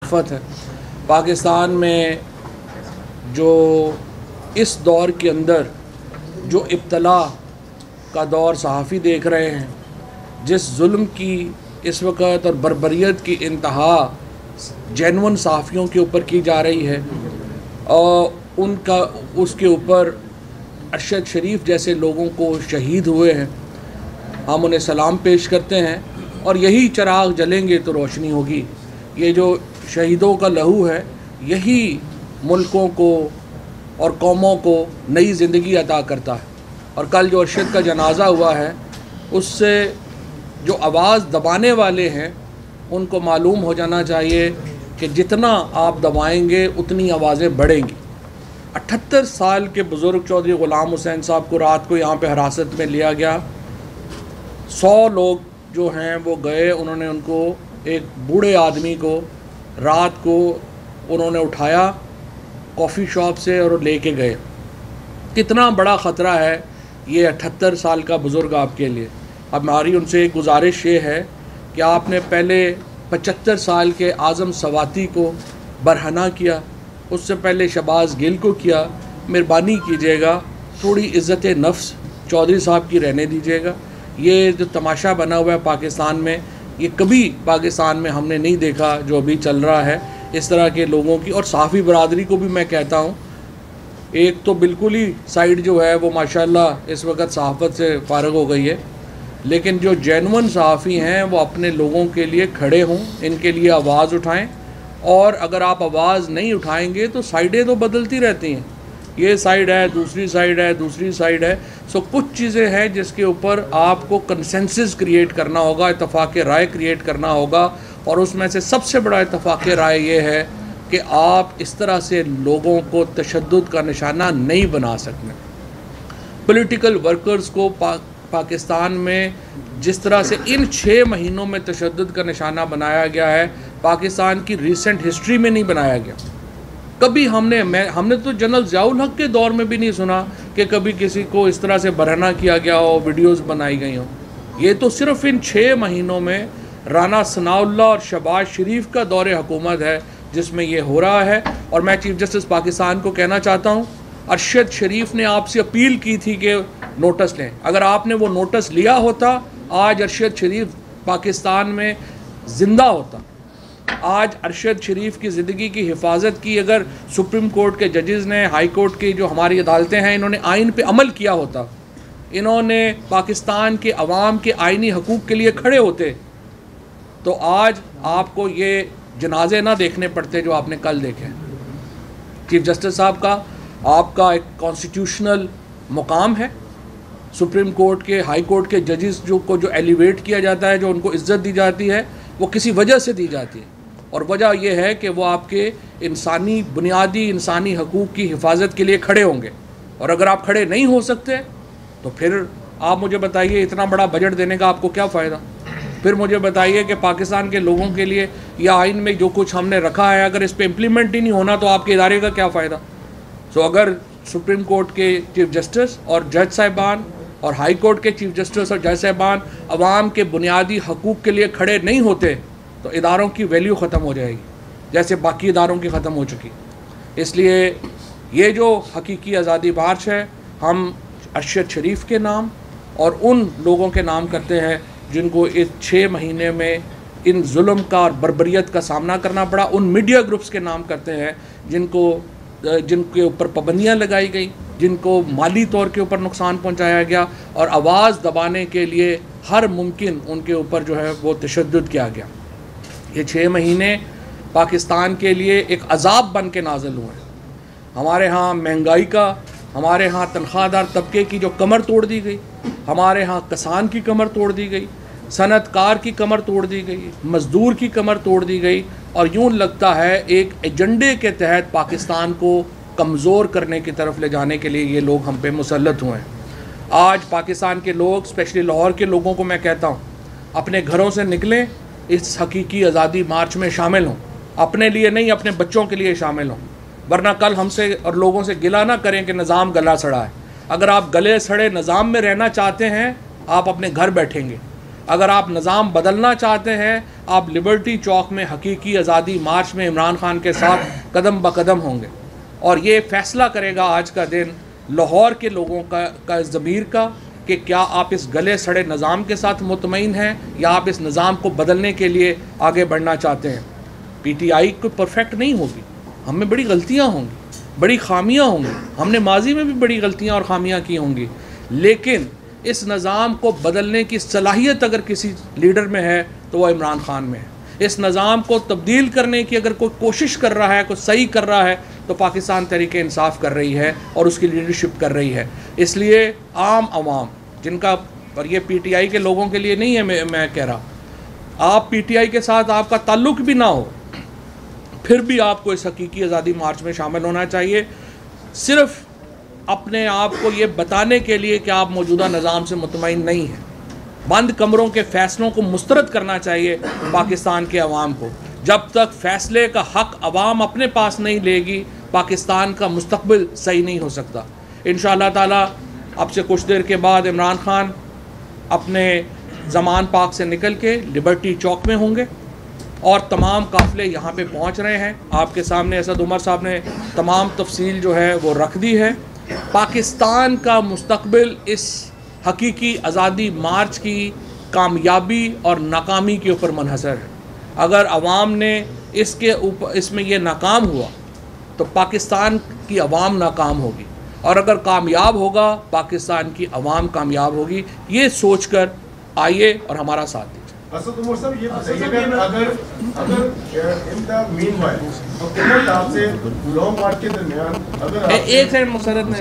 शराफत है। पाकिस्तान में जो इस दौर के अंदर जो इब्तला का दौर सहाफ़ी देख रहे हैं, जिस जुल्म की इस वक्त और बर्बरियत की इंतहा जेन्युइन सहाफ़ियों के ऊपर की जा रही है और उनका उसके ऊपर अरशद शरीफ जैसे लोगों को शहीद हुए हैं, हम उन्हें सलाम पेश करते हैं। और यही चिराग जलेंगे तो रोशनी होगी। ये जो शहीदों का लहू है, यही मुल्कों को और कौमों को नई ज़िंदगी अता करता है। और कल जो अरशद का जनाज़ा हुआ है, उससे जो आवाज़ दबाने वाले हैं उनको मालूम हो जाना चाहिए कि जितना आप दबाएंगे उतनी आवाज़ें बढ़ेंगी। 78 साल के बुज़ुर्ग चौधरी ग़ुलाम हुसैन साहब को रात को यहाँ पे हिरासत में लिया गया। 100 लोग जो हैं वो गए, उन्होंने उनको एक बूढ़े आदमी को रात को उन्होंने उठाया कॉफ़ी शॉप से और लेके गए। कितना बड़ा ख़तरा है ये 78 साल का बुज़ुर्ग आपके लिए। अब हमारी उनसे एक गुजारिश ये है कि आपने पहले 75 साल के आज़म सवाती को बरहना किया, उससे पहले शहबाज गिल को किया। मेहरबानी कीजिएगा, थोड़ी इज़्ज़त नफ्स चौधरी साहब की रहने दीजिएगा। ये जो तमाशा बना हुआ है पाकिस्तान में, ये कभी पाकिस्तान में हमने नहीं देखा जो अभी चल रहा है इस तरह के लोगों की। और सहाफ़ी बरादरी को भी मैं कहता हूँ, एक तो बिल्कुल ही साइड जो है वो माशाल्लाह इस वक्त सहाफ़त से फ़ारिग हो गई है, लेकिन जो जेन्युइन सहाफ़ी हैं वो अपने लोगों के लिए खड़े हों, इनके लिए आवाज़ उठाएं। और अगर आप आवाज़ नहीं उठाएंगे तो साइडें तो बदलती रहती हैं, ये साइड है, दूसरी साइड है, दूसरी साइड है। सो कुछ चीज़ें हैं जिसके ऊपर आपको कंसेंसस क्रिएट करना होगा, इत्तफ़ाक़ राय क्रिएट करना होगा। और उसमें से सबसे बड़ा इत्तफ़ाक़ राय ये है कि आप इस तरह से लोगों को तशद्दुद का निशाना नहीं बना सकते। पॉलिटिकल वर्कर्स को पाकिस्तान में जिस तरह से इन 6 महीनों में तशद्दुद का निशाना बनाया गया है, पाकिस्तान की रीसेंट हिस्ट्री में नहीं बनाया गया। कभी हमने तो जनरल ज़ियाउल हक के दौर में भी नहीं सुना कि कभी किसी को इस तरह से बरहना किया गया हो, वीडियोस बनाई गई हो। ये तो सिर्फ़ इन 6 महीनों में राना सनाउल्लाह और शहबाज शरीफ का दौरे हुकूमत है जिसमें ये हो रहा है। और मैं चीफ़ जस्टिस पाकिस्तान को कहना चाहता हूँ, अरशद शरीफ ने आपसे अपील की थी कि नोटिस लें। अगर आपने वो नोटिस लिया होता, आज अरशद शरीफ पाकिस्तान में ज़िंदा होता। आज अरशद शरीफ की ज़िंदगी की हिफाजत की अगर सुप्रीम कोर्ट के जजेज़ ने, हाई कोर्ट की जो हमारी अदालतें हैं, इन्होंने आइन पे अमल किया होता, इन्होंने पाकिस्तान के अवाम के आइनी हकूक़ के लिए खड़े होते, तो आज आपको ये जनाजे ना देखने पड़ते जो आपने कल देखे। चीफ जस्टिस साहब का आपका एक कॉन्स्टिट्यूशनल मुकाम है, सुप्रीम कोर्ट के, हाई कोर्ट के जजेस जो एलिवेट किया जाता है, जो उनको इज़्ज़त दी जाती है, वो किसी वजह से दी जाती है। और वजह यह है कि वो आपके इंसानी बुनियादी इंसानी हकूक़ की हिफाजत के लिए खड़े होंगे। और अगर आप खड़े नहीं हो सकते तो फिर आप मुझे बताइए, इतना बड़ा बजट देने का आपको क्या फ़ायदा। फिर मुझे बताइए कि पाकिस्तान के लोगों के लिए या आइन में जो कुछ हमने रखा है, अगर इस पर इम्प्लीमेंट ही नहीं होना तो आपके इदारे का क्या फ़ायदा। सो अगर सुप्रीम कोर्ट के चीफ जस्टिस और जज साहिबान और हाई कोर्ट के चीफ जस्टिस और जज साहिबान अवाम के बुनियादी हकूक़ के लिए खड़े नहीं होते तो इदारों की वैल्यू ख़त्म हो जाएगी, जैसे बाकी इदारों की ख़त्म हो चुकी। इसलिए ये जो हकीकी आज़ादी मार्च है, हम अरशद शरीफ के नाम और उन लोगों के नाम करते हैं जिनको इस 6 महीने में इन जुल्म का और बर्बरियत का सामना करना पड़ा। उन मीडिया ग्रुप्स के नाम करते हैं जिनके ऊपर पाबंदियाँ लगाई गई, जिनको माली तौर के ऊपर नुकसान पहुंचाया गया और आवाज़ दबाने के लिए हर मुमकिन उनके ऊपर जो है वो तशद्दुद किया गया। ये 6 महीने पाकिस्तान के लिए एक अज़ाब बन के नाज़िल हुए हैं। हमारे यहाँ महंगाई का, हमारे यहाँ तनख्वाहदार तबके की जो कमर तोड़ दी गई, हमारे यहाँ किसान की कमर तोड़ दी गई, सनतकार की कमर तोड़ दी गई, मज़दूर की कमर तोड़ दी गई। और यूँ लगता है एक एजेंडे के तहत पाकिस्तान को कमज़ोर करने की तरफ ले जाने के लिए ये लोग हम पे मुसल्लत हुए हैं। आज पाकिस्तान के लोग, स्पेशली लाहौर के लोगों को मैं कहता हूँ, अपने घरों से निकलें, इस हकीकी आज़ादी मार्च में शामिल हों। अपने लिए नहीं, अपने बच्चों के लिए शामिल हों, वरना कल हमसे और लोगों से गिला ना करें कि निज़ाम गला सड़ा है। अगर आप गले सड़े निज़ाम में रहना चाहते हैं, आप अपने घर बैठेंगे। अगर आप निज़ाम बदलना चाहते हैं, आप लिबर्टी चौक में हकीकी आज़ादी मार्च में इमरान खान के साथ कदम ब कदम होंगे। और ये फ़ैसला करेगा आज का दिन लाहौर के लोगों का ज़मीर का कि क्या आप इस गले सड़े निज़ाम के साथ मुतमईन हैं या आप इस निज़ाम को बदलने के लिए आगे बढ़ना चाहते हैं। PTI कोई परफेक्ट नहीं होगी, हम में बड़ी गलतियाँ होंगी, बड़ी खामियाँ होंगी, हमने माजी में भी बड़ी गलतियाँ और खामियाँ की होंगी, लेकिन इस निज़ाम को बदलने की सलाहियत अगर किसी लीडर में है तो वह इमरान खान में है। इस निज़ाम को तब्दील करने की अगर कोई कोशिश कर रहा है, कोई सही कर रहा है, तो पाकिस्तान तहरीक इंसाफ कर रही है और उसकी लीडरशिप कर रही है। इसलिए आम आवाम जिनका, और ये PTI के लोगों के लिए नहीं है, मैं कह रहा, आप PTI के साथ आपका ताल्लुक़ भी ना हो, फिर भी आपको इस हकीकी आज़ादी मार्च में शामिल होना चाहिए, सिर्फ़ अपने आप को ये बताने के लिए कि आप मौजूदा निज़ाम से मुतमईन नहीं हैं। बंद कमरों के फ़ैसलों को मुस्तरद करना चाहिए पाकिस्तान के अवाम को। जब तक फ़ैसले का हक़ अवाम अपने पास नहीं लेगी, पाकिस्तान का मुस्तक़बिल सही नहीं हो सकता। इंशाअल्लाह ताला अब से कुछ देर के बाद इमरान खान अपने ज़मान पार्क से निकल के लिबर्टी चौक में होंगे और तमाम काफ़िले यहाँ पे पहुँच रहे हैं। आपके सामने असद उमर साहब ने तमाम तफसील जो है वो रख दी है। पाकिस्तान का मुस्तक़बिल इस हकीकी आज़ादी मार्च की कामयाबी और नाकामी के ऊपर मुनहसर है। अगर अवाम ने इसमें ये नाकाम हुआ तो पाकिस्तान की अवाम नाकाम होगी, और अगर कामयाब होगा पाकिस्तान की अवाम कामयाब होगी। ये सोचकर आइए और हमारा साथ दीजिए। असद उमर साहब, ये बताइएगा अगर इन द मीनवाइल हुकूमत आपसे लॉन्ग मार्च के दरमियान अगर एक सेकंड मुसरत ने